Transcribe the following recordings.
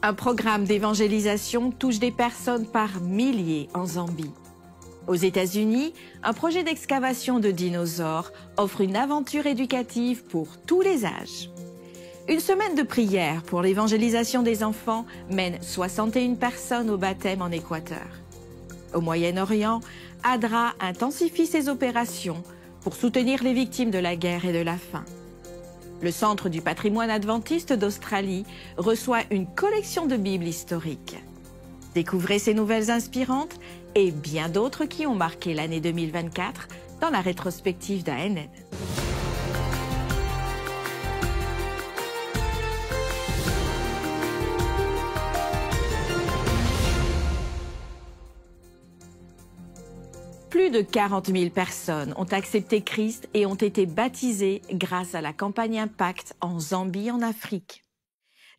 Un programme d'évangélisation touche des personnes par milliers en Zambie. Aux États-Unis, un projet d'excavation de dinosaures offre une aventure éducative pour tous les âges. Une semaine de prière pour l'évangélisation des enfants mène 61 personnes au baptême en Équateur. Au Moyen-Orient, ADRA intensifie ses opérations pour soutenir les victimes de la guerre et de la faim. Le Centre du patrimoine adventiste d'Australie reçoit une collection de Bibles historiques. Découvrez ces nouvelles inspirantes et bien d'autres qui ont marqué l'année 2024 dans la rétrospective d'ANN. Plus de 40 000 personnes ont accepté Christ et ont été baptisées grâce à la campagne Impact en Zambie, en Afrique.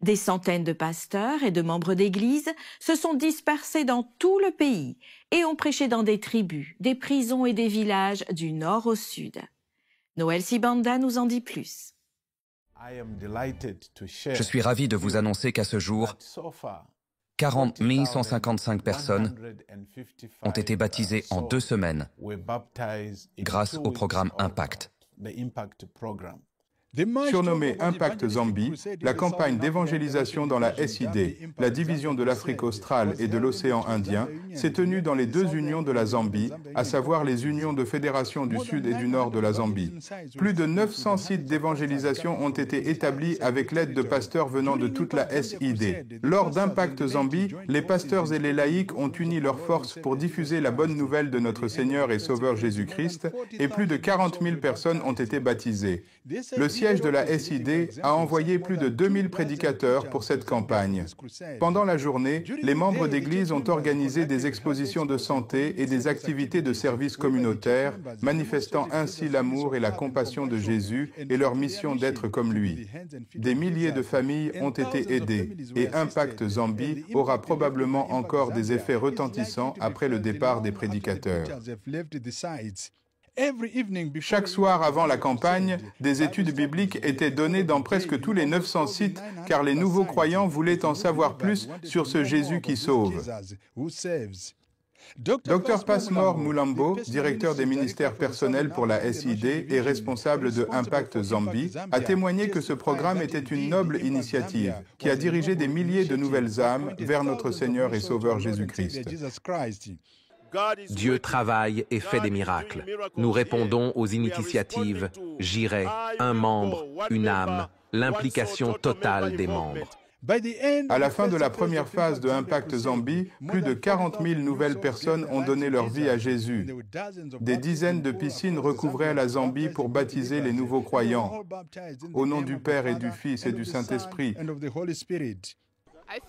Des centaines de pasteurs et de membres d'église se sont dispersés dans tout le pays et ont prêché dans des tribus, des prisons et des villages du nord au sud. Noël Sibanda nous en dit plus. Je suis ravi de vous annoncer qu'à ce jour, 40 155 personnes ont été baptisées en 2 semaines grâce au programme Impact. Surnommée Impact Zambie, la campagne d'évangélisation dans la SID, la division de l'Afrique australe et de l'océan Indien, s'est tenue dans les 2 unions de la Zambie, à savoir les unions de fédération du sud et du nord de la Zambie. Plus de 900 sites d'évangélisation ont été établis avec l'aide de pasteurs venant de toute la SID. Lors d'Impact Zambie, les pasteurs et les laïcs ont uni leurs forces pour diffuser la bonne nouvelle de notre Seigneur et Sauveur Jésus-Christ, et plus de 40 000 personnes ont été baptisées. Le siège de la SID a envoyé plus de 2000 prédicateurs pour cette campagne. Pendant la journée, les membres d'église ont organisé des expositions de santé et des activités de service communautaire, manifestant ainsi l'amour et la compassion de Jésus et leur mission d'être comme lui. Des milliers de familles ont été aidées et Impact Zambie aura probablement encore des effets retentissants après le départ des prédicateurs. Chaque soir avant la campagne, des études bibliques étaient données dans presque tous les 900 sites car les nouveaux croyants voulaient en savoir plus sur ce Jésus qui sauve. Dr Passmore Mulambo, directeur des ministères personnels pour la SID et responsable de Impact Zambie, a témoigné que ce programme était une noble initiative qui a dirigé des milliers de nouvelles âmes vers notre Seigneur et Sauveur Jésus-Christ. Dieu travaille et fait des miracles. Nous répondons aux initiatives « J'irai »,« un membre »,« une âme », l'implication totale des membres. À la fin de la première phase de Impact Zambie, plus de 40 000 nouvelles personnes ont donné leur vie à Jésus. Des dizaines de piscines recouvraient la Zambie pour baptiser les nouveaux croyants. Au nom du Père et du Fils et du Saint-Esprit.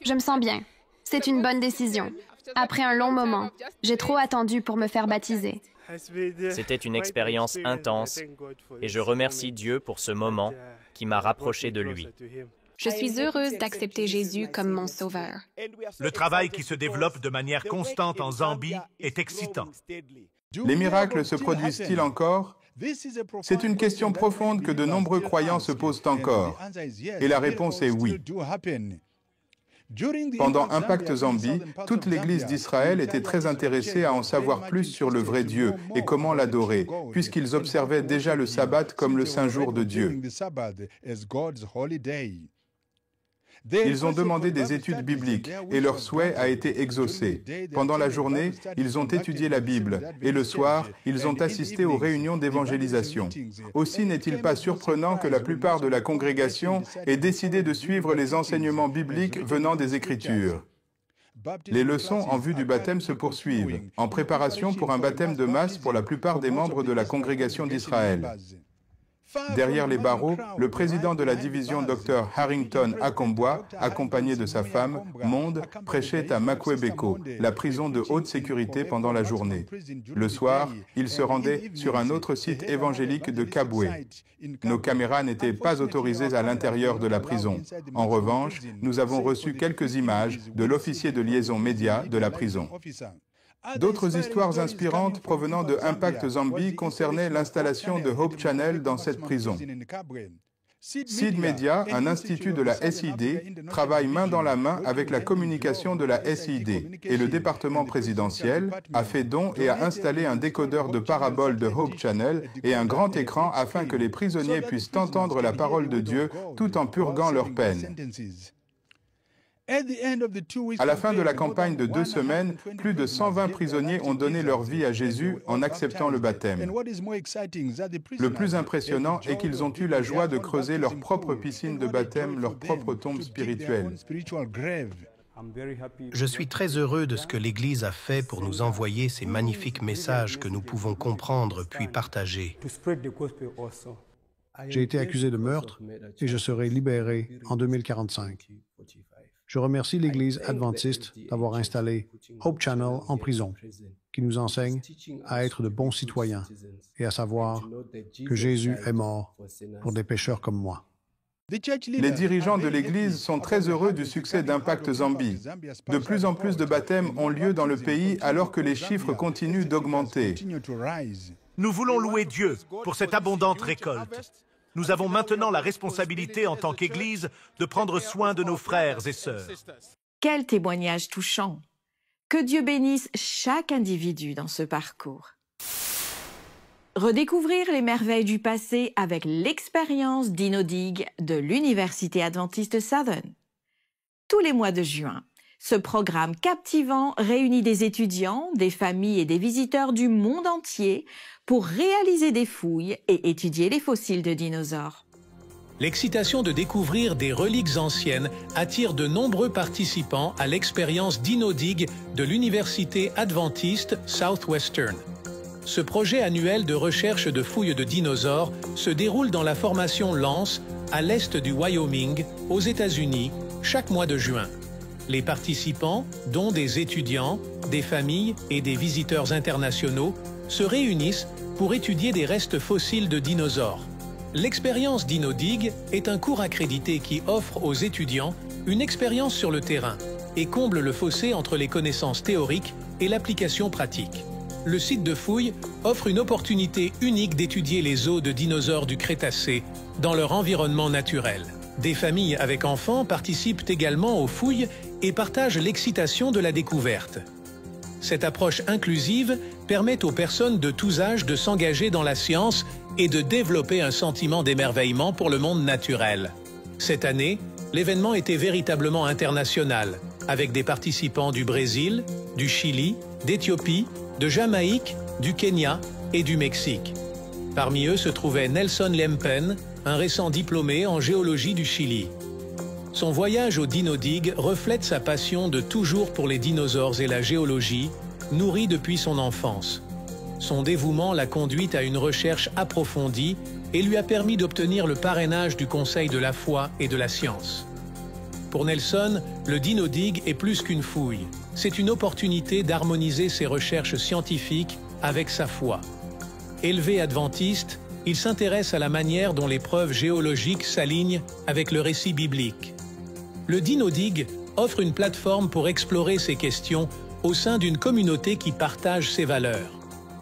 Je me sens bien. C'est une bonne décision. Après un long moment, j'ai trop attendu pour me faire baptiser. C'était une expérience intense et je remercie Dieu pour ce moment qui m'a rapproché de lui. Je suis heureuse d'accepter Jésus comme mon sauveur. Le travail qui se développe de manière constante en Zambie est excitant. Les miracles se produisent-ils encore? C'est une question profonde que de nombreux croyants se posent encore. Et la réponse est oui. Pendant Impact Zambie, toute l'Église d'Israël était très intéressée à en savoir plus sur le vrai Dieu et comment l'adorer, puisqu'ils observaient déjà le sabbat comme le saint jour de Dieu. Ils ont demandé des études bibliques et leur souhait a été exaucé. Pendant la journée, ils ont étudié la Bible et le soir, ils ont assisté aux réunions d'évangélisation. Aussi n'est-il pas surprenant que la plupart de la congrégation ait décidé de suivre les enseignements bibliques venant des Écritures. Les leçons en vue du baptême se poursuivent, en préparation pour un baptême de masse pour la plupart des membres de la congrégation d'Israël. Derrière les barreaux, le président de la division Dr Harrington Akombwa, accompagné de sa femme, Monde, prêchait à Makwebeko, la prison de haute sécurité pendant la journée. Le soir, il se rendait sur un autre site évangélique de Kabwe. Nos caméras n'étaient pas autorisées à l'intérieur de la prison. En revanche, nous avons reçu quelques images de l'officier de liaison média de la prison. D'autres histoires inspirantes provenant de Impact Zambie concernaient l'installation de Hope Channel dans cette prison. Seed Media, un institut de la SID, travaille main dans la main avec la communication de la SID et le département présidentiel a fait don et a installé un décodeur de parabole de Hope Channel et un grand écran afin que les prisonniers puissent entendre la parole de Dieu tout en purguant leur peine. À la fin de la campagne de 2 semaines, plus de 120 prisonniers ont donné leur vie à Jésus en acceptant le baptême. Le plus impressionnant est qu'ils ont eu la joie de creuser leur propre piscine de baptême, leur propre tombe spirituelle. Je suis très heureux de ce que l'Église a fait pour nous envoyer ces magnifiques messages que nous pouvons comprendre puis partager. J'ai été accusé de meurtre et je serai libéré en 2045. Je remercie l'Église adventiste d'avoir installé Hope Channel en prison, qui nous enseigne à être de bons citoyens et à savoir que Jésus est mort pour des pécheurs comme moi. Les dirigeants de l'Église sont très heureux du succès d'Impact Zambie. De plus en plus de baptêmes ont lieu dans le pays alors que les chiffres continuent d'augmenter. Nous voulons louer Dieu pour cette abondante récolte. Nous avons maintenant la responsabilité en tant qu'Église de prendre soin de nos frères et sœurs. Quel témoignage touchant! Que Dieu bénisse chaque individu dans ce parcours. Redécouvrir les merveilles du passé avec l'expérience Dino Dig de l'Université adventiste Southern. Tous les mois de juin, ce programme captivant réunit des étudiants, des familles et des visiteurs du monde entier pour réaliser des fouilles et étudier les fossiles de dinosaures. L'excitation de découvrir des reliques anciennes attire de nombreux participants à l'expérience Dino Dig de l'Université adventiste Southwestern. Ce projet annuel de recherche de fouilles de dinosaures se déroule dans la formation Lance, à l'est du Wyoming, aux États-Unis, chaque mois de juin. Les participants, dont des étudiants, des familles et des visiteurs internationaux, se réunissent pour étudier des restes fossiles de dinosaures. L'expérience Dino Dig est un cours accrédité qui offre aux étudiants une expérience sur le terrain et comble le fossé entre les connaissances théoriques et l'application pratique. Le site de fouilles offre une opportunité unique d'étudier les os de dinosaures du Crétacé dans leur environnement naturel. Des familles avec enfants participent également aux fouilles et partagent l'excitation de la découverte. Cette approche inclusive permet aux personnes de tous âges de s'engager dans la science et de développer un sentiment d'émerveillement pour le monde naturel. Cette année, l'événement était véritablement international, avec des participants du Brésil, du Chili, d'Éthiopie, de Jamaïque, du Kenya et du Mexique. Parmi eux se trouvait Nelson Lempen, un récent diplômé en géologie du Chili. Son voyage au Dino Dig reflète sa passion de toujours pour les dinosaures et la géologie, nourrie depuis son enfance. Son dévouement l'a conduite à une recherche approfondie et lui a permis d'obtenir le parrainage du Conseil de la foi et de la science. Pour Nelson, le Dino Dig est plus qu'une fouille. C'est une opportunité d'harmoniser ses recherches scientifiques avec sa foi. Élevé adventiste, il s'intéresse à la manière dont les preuves géologiques s'alignent avec le récit biblique. Le Dino Dig offre une plateforme pour explorer ces questions au sein d'une communauté qui partage ses valeurs.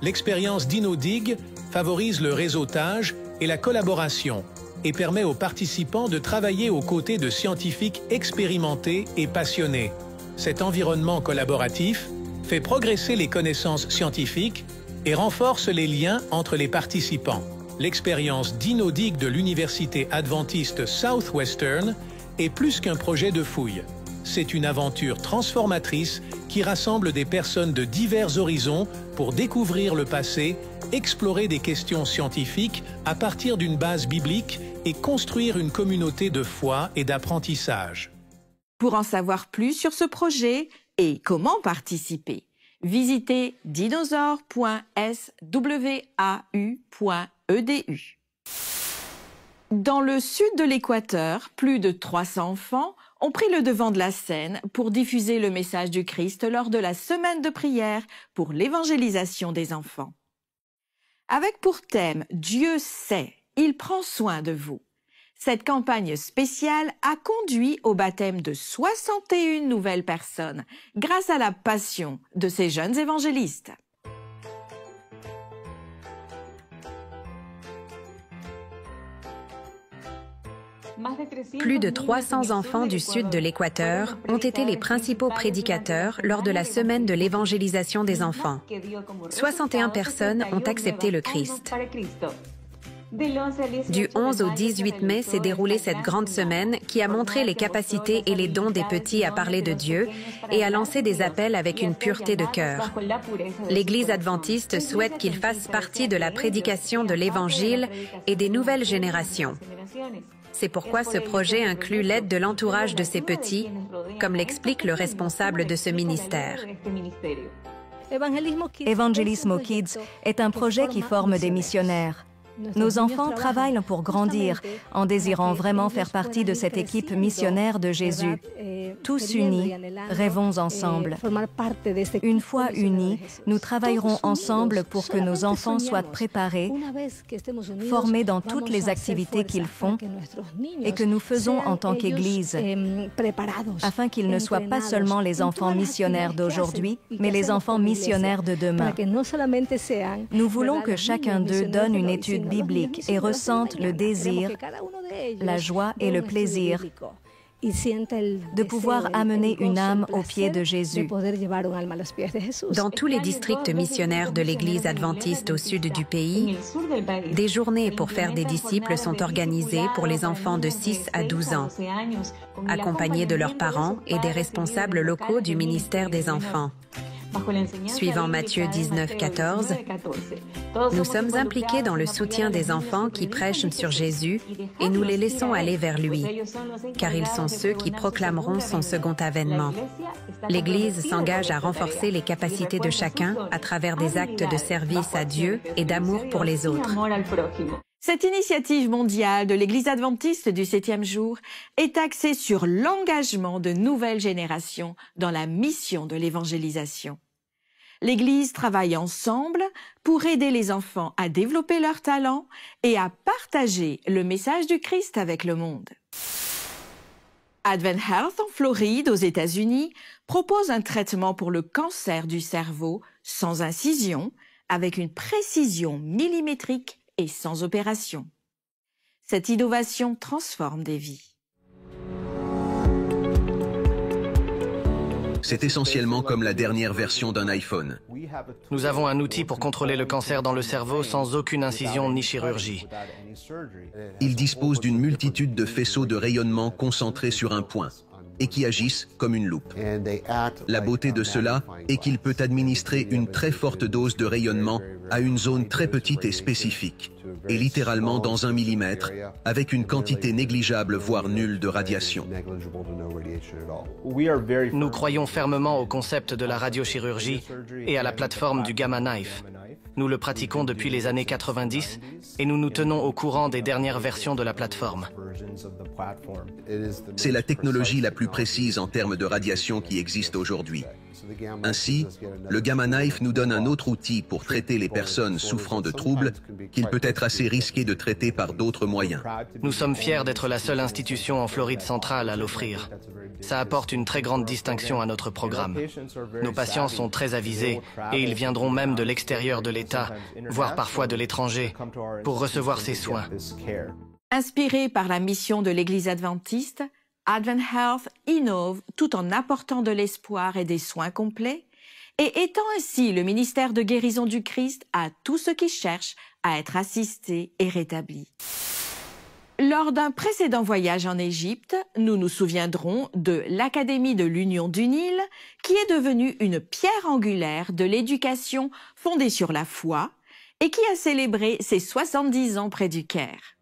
L'expérience Dino Dig favorise le réseautage et la collaboration et permet aux participants de travailler aux côtés de scientifiques expérimentés et passionnés. Cet environnement collaboratif fait progresser les connaissances scientifiques et renforce les liens entre les participants. L'expérience Dino Dig de l'Université adventiste Southwestern est plus qu'un projet de fouille. C'est une aventure transformatrice qui rassemble des personnes de divers horizons pour découvrir le passé, explorer des questions scientifiques à partir d'une base biblique et construire une communauté de foi et d'apprentissage. Pour en savoir plus sur ce projet et comment participer, visitez dinosaures.swau.edu. Dans le sud de l'Équateur, plus de 300 enfants ont pris le devant de la scène pour diffuser le message du Christ lors de la semaine de prière pour l'évangélisation des enfants. Avec pour thème « Dieu sait, il prend soin de vous », cette campagne spéciale a conduit au baptême de 61 nouvelles personnes grâce à la passion de ces jeunes évangélistes. Plus de 300 enfants du sud de l'Équateur ont été les principaux prédicateurs lors de la semaine de l'évangélisation des enfants. 61 personnes ont accepté le Christ. Du 11 au 18 mai s'est déroulée cette grande semaine qui a montré les capacités et les dons des petits à parler de Dieu et à lancer des appels avec une pureté de cœur. L'Église adventiste souhaite qu'ils fassent partie de la prédication de l'Évangile et des nouvelles générations. C'est pourquoi ce projet inclut l'aide de l'entourage de ces petits, comme l'explique le responsable de ce ministère. Evangelismo Kids est un projet qui forme des missionnaires. Nos enfants travaillent pour grandir en désirant vraiment faire partie de cette équipe missionnaire de Jésus. Tous unis, rêvons ensemble. Une fois unis, nous travaillerons ensemble pour que nos enfants soient préparés, formés dans toutes les activités qu'ils font et que nous faisons en tant qu'Église, afin qu'ils ne soient pas seulement les enfants missionnaires d'aujourd'hui, mais les enfants missionnaires de demain. Nous voulons que chacun d'eux donne une étude biblique et ressente le désir, la joie et le plaisir de pouvoir amener une âme aux pieds de Jésus. Dans tous les districts missionnaires de l'Église adventiste au sud du pays, des journées pour faire des disciples sont organisées pour les enfants de 6 à 12 ans, accompagnés de leurs parents et des responsables locaux du ministère des enfants. Suivant Matthieu 19, 14, nous sommes impliqués dans le soutien des enfants qui prêchent sur Jésus et nous les laissons aller vers lui, car ils sont ceux qui proclameront son second avènement. L'Église s'engage à renforcer les capacités de chacun à travers des actes de service à Dieu et d'amour pour les autres. Cette initiative mondiale de l'Église adventiste du 7e jour est axée sur l'engagement de nouvelles générations dans la mission de l'évangélisation. L'Église travaille ensemble pour aider les enfants à développer leurs talents et à partager le message du Christ avec le monde. Advent Health en Floride, aux États-Unis, propose un traitement pour le cancer du cerveau sans incision, avec une précision millimétrique et sans opération. Cette innovation transforme des vies. C'est essentiellement comme la dernière version d'un iPhone. Nous avons un outil pour contrôler le cancer dans le cerveau sans aucune incision ni chirurgie. Il dispose d'une multitude de faisceaux de rayonnement concentrés sur un point et qui agissent comme une loupe. La beauté de cela est qu'il peut administrer une très forte dose de rayonnement à une zone très petite et spécifique, et littéralement dans 1 millimètre, avec une quantité négligeable voire nulle de radiation. Nous croyons fermement au concept de la radiochirurgie et à la plateforme du Gamma Knife. Nous le pratiquons depuis les années 90 et nous nous tenons au courant des dernières versions de la plateforme. C'est la technologie la plus précise en termes de radiation qui existe aujourd'hui. Ainsi, le Gamma Knife nous donne un autre outil pour traiter les personnes souffrant de troubles qu'il peut être assez risqué de traiter par d'autres moyens. Nous sommes fiers d'être la seule institution en Floride centrale à l'offrir. Ça apporte une très grande distinction à notre programme. Nos patients sont très avisés et ils viendront même de l'extérieur de l'État, voire parfois de l'étranger, pour recevoir ces soins. Inspiré par la mission de l'Église adventiste, Advent Health innove tout en apportant de l'espoir et des soins complets et étend ainsi le ministère de guérison du Christ à tous ceux qui cherchent à être assistés et rétablis. Lors d'un précédent voyage en Égypte, nous nous souviendrons de l'Académie de l'Union du Nil, qui est devenue une pierre angulaire de l'éducation fondée sur la foi et qui a célébré ses 70 ans près du Caire.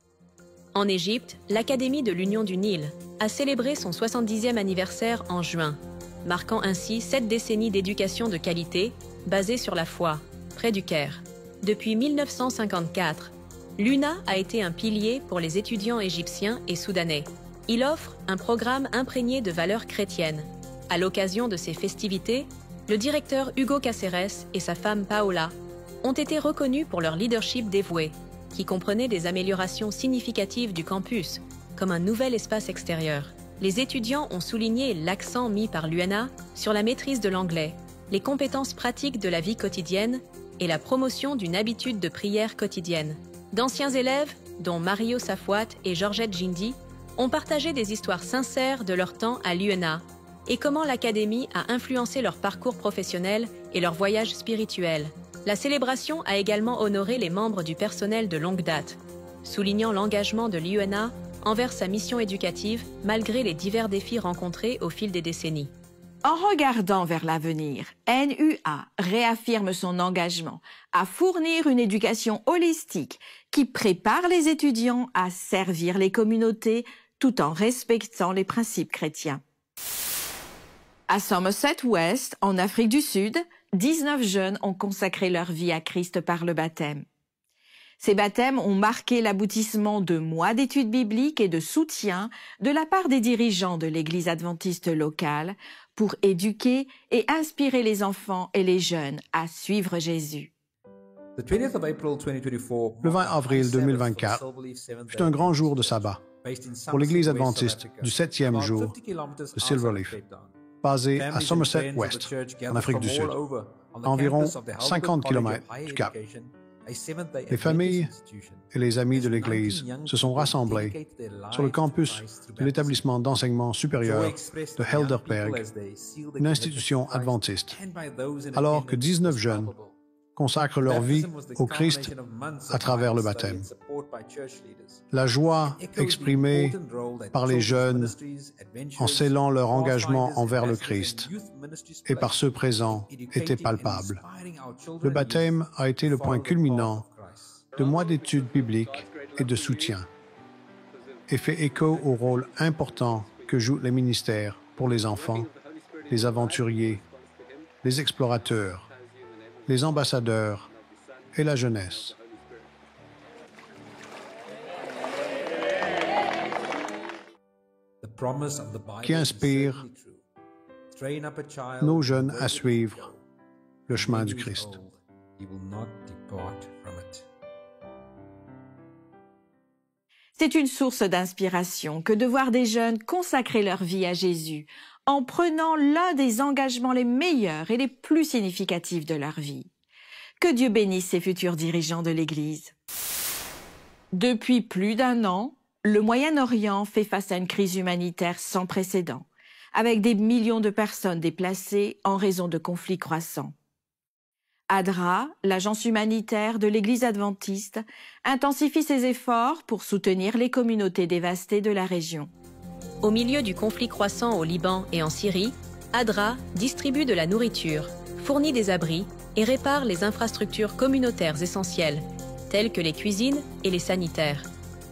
En Égypte, l'Académie de l'Union du Nil a célébré son 70e anniversaire en juin, marquant ainsi 7 décennies d'éducation de qualité basée sur la foi, près du Caire. Depuis 1954, l'UNA a été un pilier pour les étudiants égyptiens et soudanais. Il offre un programme imprégné de valeurs chrétiennes. À l'occasion de ces festivités, le directeur Hugo Caceres et sa femme Paola ont été reconnus pour leur leadership dévoué, qui comprenait des améliorations significatives du campus, comme un nouvel espace extérieur. Les étudiants ont souligné l'accent mis par l'UNA sur la maîtrise de l'anglais, les compétences pratiques de la vie quotidienne et la promotion d'une habitude de prière quotidienne. D'anciens élèves, dont Mario Safouat et Georgette Gindi, ont partagé des histoires sincères de leur temps à l'UNA et comment l'Académie a influencé leur parcours professionnel et leur voyage spirituel. La célébration a également honoré les membres du personnel de longue date, soulignant l'engagement de l'UNA envers sa mission éducative malgré les divers défis rencontrés au fil des décennies. En regardant vers l'avenir, NUA réaffirme son engagement à fournir une éducation holistique qui prépare les étudiants à servir les communautés tout en respectant les principes chrétiens. À Somerset West, en Afrique du Sud, 19 jeunes ont consacré leur vie à Christ par le baptême. Ces baptêmes ont marqué l'aboutissement de mois d'études bibliques et de soutien de la part des dirigeants de l'Église adventiste locale pour éduquer et inspirer les enfants et les jeunes à suivre Jésus. Le 20 avril 2024 fut un grand jour de sabbat pour l'Église adventiste du 7e jour de Silverleaf, basée à Somerset West, en Afrique du Sud, à environ 50 km du Cap. Les familles et les amis de l'Église se sont rassemblés sur le campus de l'établissement d'enseignement supérieur de Helderberg, une institution adventiste, alors que 19 jeunes consacrent leur vie au Christ à travers le baptême. La joie exprimée par les jeunes en scellant leur engagement envers le Christ et par ceux présents était palpable. Le baptême a été le point culminant de mois d'études bibliques et de soutien et fait écho au rôle important que jouent les ministères pour les enfants, les aventuriers, les explorateurs, les ambassadeurs et la jeunesse. Qui inspire nos jeunes à suivre le chemin du Christ. C'est une source d'inspiration que de voir des jeunes consacrer leur vie à Jésus en prenant l'un des engagements les meilleurs et les plus significatifs de leur vie. Que Dieu bénisse ces futurs dirigeants de l'Église. Depuis plus d'1 an, le Moyen-Orient fait face à une crise humanitaire sans précédent, avec des millions de personnes déplacées en raison de conflits croissants. ADRA, l'agence humanitaire de l'Église adventiste, intensifie ses efforts pour soutenir les communautés dévastées de la région. Au milieu du conflit croissant au Liban et en Syrie, ADRA distribue de la nourriture, fournit des abris et répare les infrastructures communautaires essentielles, telles que les cuisines et les sanitaires.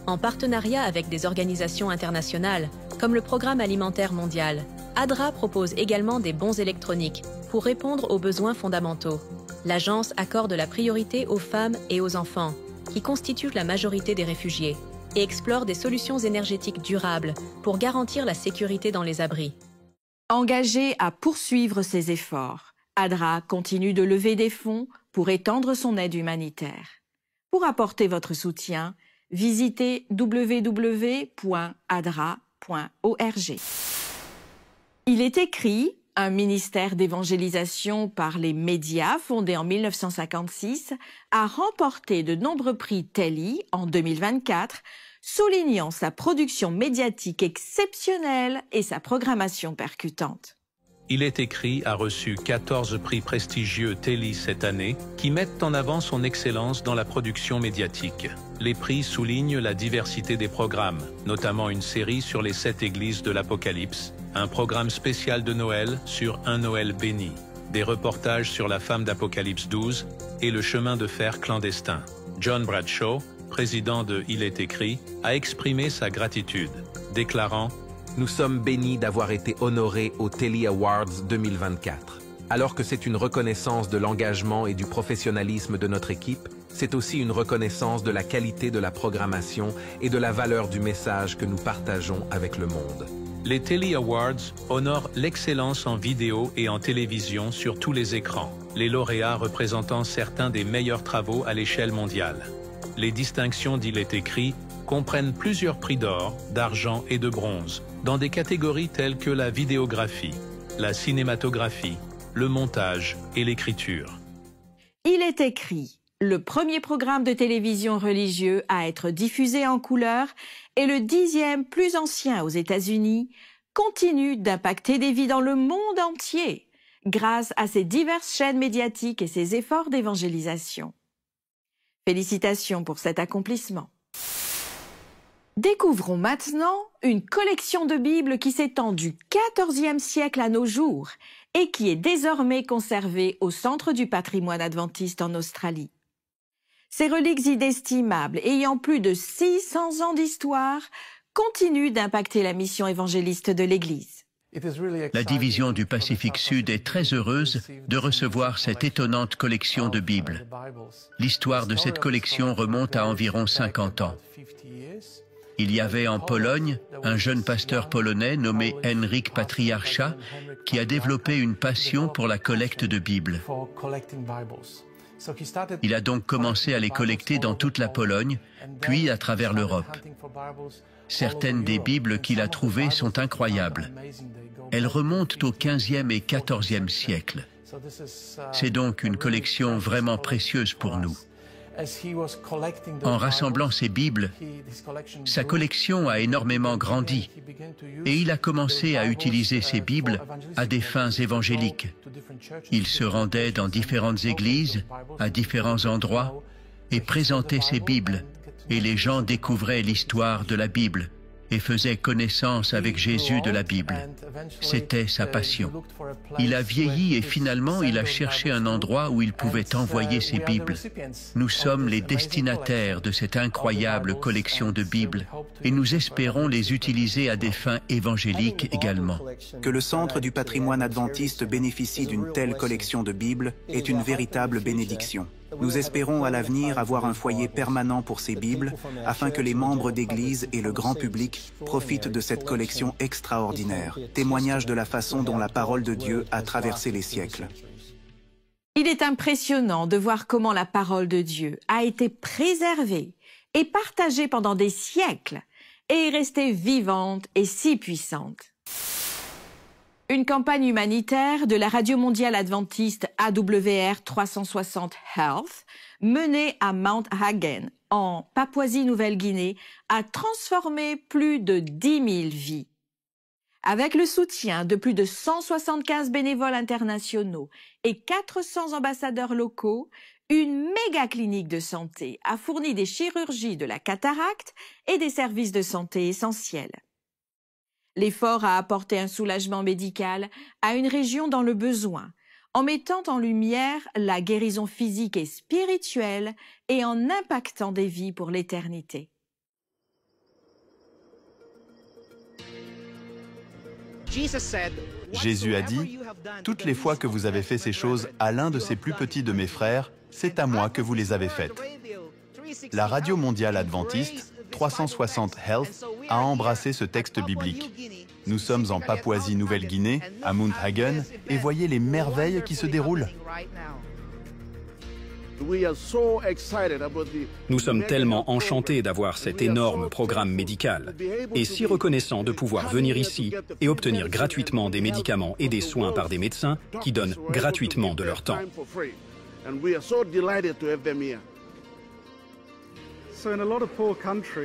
En partenariat avec des organisations internationales, comme le Programme alimentaire mondial, ADRA propose également des bons électroniques pour répondre aux besoins fondamentaux. L'agence accorde la priorité aux femmes et aux enfants, qui constituent la majorité des réfugiés, et explore des solutions énergétiques durables pour garantir la sécurité dans les abris. Engagé à poursuivre ses efforts, ADRA continue de lever des fonds pour étendre son aide humanitaire. Pour apporter votre soutien, visitez www.adra.org. Il est écrit, un ministère d'évangélisation par les médias fondé en 1956 a remporté de nombreux prix Telly en 2024, soulignant sa production médiatique exceptionnelle et sa programmation percutante. Il est écrit a reçu 14 prix prestigieux Telly cette année qui mettent en avant son excellence dans la production médiatique. Les prix soulignent la diversité des programmes, notamment une série sur les 7 églises de l'Apocalypse, un programme spécial de Noël sur Un Noël béni, des reportages sur la femme d'Apocalypse 12 et le chemin de fer clandestin. John Bradshaw, président de Il est écrit, a exprimé sa gratitude, déclarant « Nous sommes bénis d'avoir été honorés aux Telly Awards 2024. Alors que c'est une reconnaissance de l'engagement et du professionnalisme de notre équipe, c'est aussi une reconnaissance de la qualité de la programmation et de la valeur du message que nous partageons avec le monde. » Les Telly Awards honorent l'excellence en vidéo et en télévision sur tous les écrans, les lauréats représentant certains des meilleurs travaux à l'échelle mondiale. Les distinctions d'Il est écrit comprennent plusieurs prix d'or, d'argent et de bronze, dans des catégories telles que la vidéographie, la cinématographie, le montage et l'écriture. Il est écrit, le premier programme de télévision religieux à être diffusé en couleur et le 10e plus ancien aux États-Unis, continue d'impacter des vies dans le monde entier grâce à ses diverses chaînes médiatiques et ses efforts d'évangélisation. Félicitations pour cet accomplissement. Découvrons maintenant une collection de Bibles qui s'étend du XIVe siècle à nos jours et qui est désormais conservée au Centre du patrimoine adventiste en Australie. Ces reliques inestimables, ayant plus de 600 ans d'histoire, continuent d'impacter la mission évangéliste de l'Église. La division du Pacifique Sud est très heureuse de recevoir cette étonnante collection de Bibles. L'histoire de cette collection remonte à environ 50 ans. Il y avait en Pologne un jeune pasteur polonais nommé Henryk Patriarcha qui a développé une passion pour la collecte de Bibles. Il a donc commencé à les collecter dans toute la Pologne, puis à travers l'Europe. Certaines des Bibles qu'il a trouvées sont incroyables. Elles remontent au XVe et XIVe siècle. C'est donc une collection vraiment précieuse pour nous. En rassemblant ces Bibles, sa collection a énormément grandi et il a commencé à utiliser ces Bibles à des fins évangéliques. Il se rendait dans différentes églises, à différents endroits, et présentait ces Bibles, et les gens découvraient l'histoire de la Bible et faisaient connaissance avec Jésus de la Bible. C'était sa passion. Il a vieilli et finalement il a cherché un endroit où il pouvait envoyer ses Bibles. Nous sommes les destinataires de cette incroyable collection de Bibles et nous espérons les utiliser à des fins évangéliques également. Que le Centre du patrimoine adventiste bénéficie d'une telle collection de Bibles est une véritable bénédiction. Nous espérons à l'avenir avoir un foyer permanent pour ces Bibles afin que les membres d'Église et le grand public profitent de cette collection extraordinaire, témoignage de la façon dont la parole de Dieu a traversé les siècles. Il est impressionnant de voir comment la parole de Dieu a été préservée et partagée pendant des siècles et est restée vivante et si puissante. Une campagne humanitaire de la Radio mondiale adventiste AWR 360 Health, menée à Mount Hagen, en Papouasie-Nouvelle-Guinée, a transformé plus de 10 000 vies. Avec le soutien de plus de 175 bénévoles internationaux et 400 ambassadeurs locaux, une méga clinique de santé a fourni des chirurgies de la cataracte et des services de santé essentiels. L'effort a apporté un soulagement médical à une région dans le besoin, en mettant en lumière la guérison physique et spirituelle et en impactant des vies pour l'éternité. Jésus a dit, « Toutes les fois que vous avez fait ces choses à l'un de ces plus petits de mes frères, c'est à moi que vous les avez faites. » La Radio mondiale adventiste 360 Health a embrassé ce texte biblique. Nous sommes en Papouasie-Nouvelle-Guinée, à Mount Hagen, et voyez les merveilles qui se déroulent. Nous sommes tellement enchantés d'avoir cet énorme programme médical et si reconnaissants de pouvoir venir ici et obtenir gratuitement des médicaments et des soins par des médecins qui donnent gratuitement de leur temps.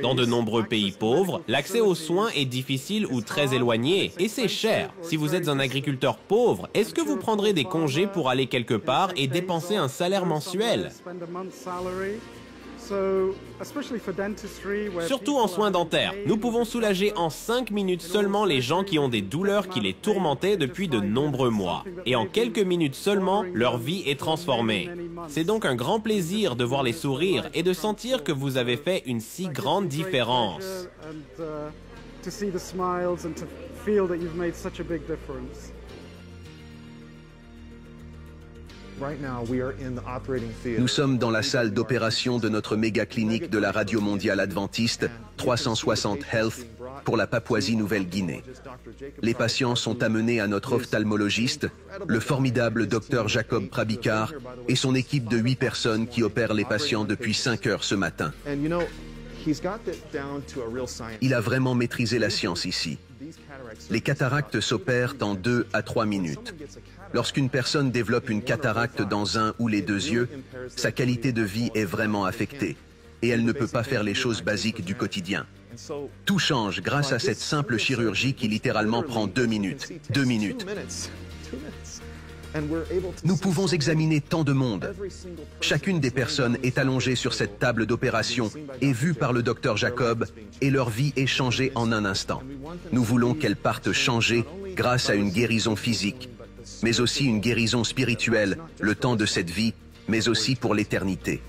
Dans de nombreux pays pauvres, l'accès aux soins est difficile ou très éloigné, et c'est cher. Si vous êtes un agriculteur pauvre, est-ce que vous prendrez des congés pour aller quelque part et dépenser un salaire mensuel? Surtout en soins dentaires, nous pouvons soulager en 5 minutes seulement les gens qui ont des douleurs qui les tourmentaient depuis de nombreux mois. Et en quelques minutes seulement, leur vie est transformée. C'est donc un grand plaisir de voir les sourires et de sentir que vous avez fait une si grande différence. Nous sommes dans la salle d'opération de notre méga clinique de la Radio mondiale adventiste 360 Health pour la Papouasie-Nouvelle-Guinée. Les patients sont amenés à notre ophtalmologiste, le formidable Dr Jacob Prabikar et son équipe de 8 personnes qui opèrent les patients depuis 5 heures ce matin. Il a vraiment maîtrisé la science ici. Les cataractes s'opèrent en 2 à 3 minutes. Lorsqu'une personne développe une cataracte dans un ou les 2 yeux, sa qualité de vie est vraiment affectée et elle ne peut pas faire les choses basiques du quotidien. Tout change grâce à cette simple chirurgie qui littéralement prend 2 minutes. 2 minutes. Nous pouvons examiner tant de monde. Chacune des personnes est allongée sur cette table d'opération et vue par le docteur Jacob, et leur vie est changée en un instant. Nous voulons qu'elles partent changées grâce à une guérison physique, mais aussi une guérison spirituelle, le temps de cette vie, mais aussi pour l'éternité.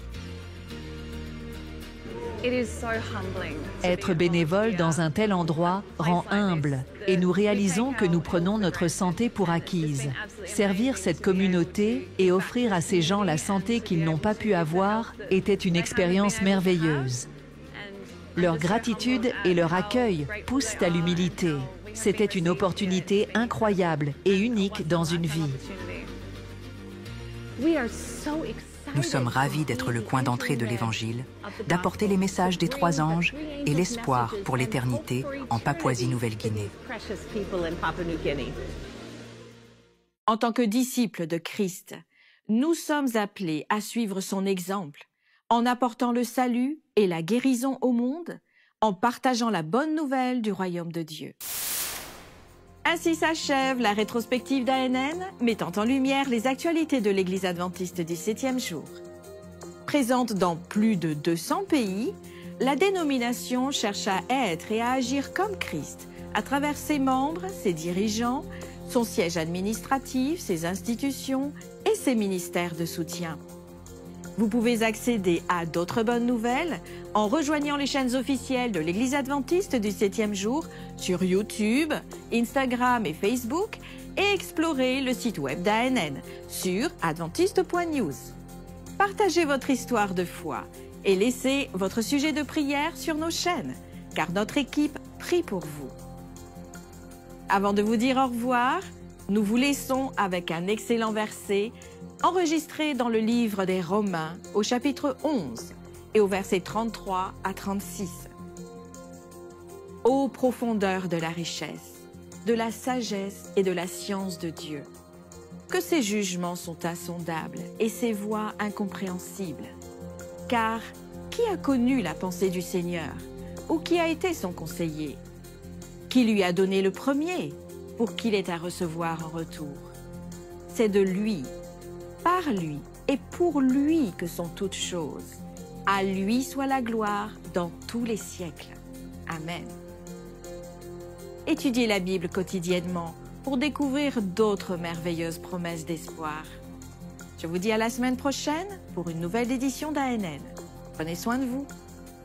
Être bénévole dans un tel endroit rend humble et nous réalisons que nous prenons notre santé pour acquise. Servir cette communauté et offrir à ces gens la santé qu'ils n'ont pas pu avoir était une expérience merveilleuse. Leur gratitude et leur accueil poussent à l'humilité. C'était une opportunité incroyable et unique dans une vie. Nous sommes ravis d'être le coin d'entrée de l'Évangile, d'apporter les messages des 3 anges et l'espoir pour l'éternité en Papouasie-Nouvelle-Guinée. En tant que disciples de Christ, nous sommes appelés à suivre son exemple, en apportant le salut et la guérison au monde, en partageant la bonne nouvelle du royaume de Dieu. Ainsi s'achève la rétrospective d'ANN, mettant en lumière les actualités de l'Église adventiste du 7e jour. Présente dans plus de 200 pays, la dénomination cherche à être et à agir comme Christ, à travers ses membres, ses dirigeants, son siège administratif, ses institutions et ses ministères de soutien. Vous pouvez accéder à d'autres bonnes nouvelles en rejoignant les chaînes officielles de l'Église adventiste du 7e jour sur YouTube, Instagram et Facebook et explorer le site web d'ANN sur adventiste.news. Partagez votre histoire de foi et laissez votre sujet de prière sur nos chaînes, car notre équipe prie pour vous. Avant de vous dire au revoir, nous vous laissons avec un excellent verset enregistré dans le livre des Romains au chapitre 11 et au verset 33 à 36. Ô profondeur de la richesse, de la sagesse et de la science de Dieu, que ses jugements sont insondables et ses voies incompréhensibles. Car qui a connu la pensée du Seigneur, ou qui a été son conseiller? Qui lui a donné le premier pour qu'il ait à recevoir en retour? C'est de lui, par lui et pour lui que sont toutes choses. À lui soit la gloire dans tous les siècles. Amen. Étudiez la Bible quotidiennement pour découvrir d'autres merveilleuses promesses d'espoir. Je vous dis à la semaine prochaine pour une nouvelle édition d'ANN. Prenez soin de vous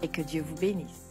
et que Dieu vous bénisse.